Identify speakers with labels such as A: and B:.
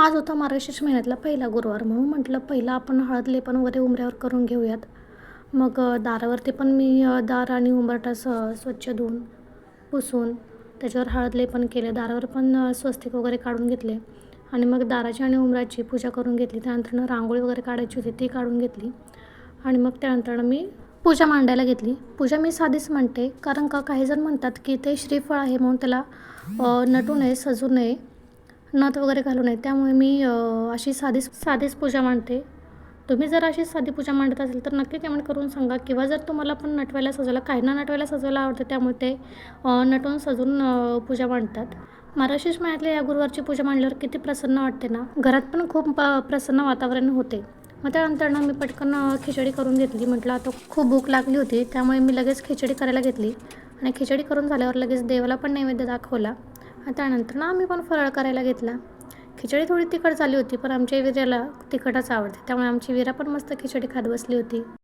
A: आज होता मार्गशीर्ष महिन्यातला पहिला गुरुवार, म्हणून म्हटलं पहिला आपण हळद लेपन वगैरे उंबऱ्यावर करून घेऊयात. मग दारावरती पण मी दार आणि उंबरठा स्वच्छ धुवून पुसून त्याच्यावर हळद लेपन केलं. दारावर पण स्वस्तिक वगैरे काढून घेतले आणि मग दाराची आणि उंबराची पूजा करून घेतली. त्यानंतर रांगोळी वगैरे काढायची होती ती काढून घेतली आणि मग त्यानंतर मी पूजा मांडायला घेतली. पूजा मी साधीच म्हणते, कारण का काही जण म्हणतात की ते श्रीफळ आहे म्हणून त्याला नटू नये, सजू नये, नथ वगैरे घालू नये. त्यामुळे मी अशी साधीच पूजा मांडते. तुम्ही जर अशी साधी पूजा मांडत असेल तर नक्की कमेंट करून सांगा, किंवा जर तुम्हाला पण नटवायला सजवायला, काहींना नटवायला सजवायला आवडते त्यामुळे ते नटून सजून पूजा मांडतात. मार्गशीर्ष महिन्यातल्या या गुरुवारची पूजा मांडल्यावर किती प्रसन्न वाटते ना, घरात पण खूप प्रसन्न वातावरण होते. मग त्यानंतर मी पटकन खिचडी करून घेतली. म्हटलं आता खूप भूक लागली होती त्यामुळे मी लगेच खिचडी करायला घेतली आणि खिचडी करून झाल्यावर लगेच देवाला पण नैवेद्य दाखवला आणि त्यानंतर आम्ही पण फराळ करायला घेतला. खिचडी थोडी तिखट झाली होती, पण आमच्या विराला तिखटच आवडते त्यामुळे आमची विरा पण मस्त खिचडी खात बसली होती.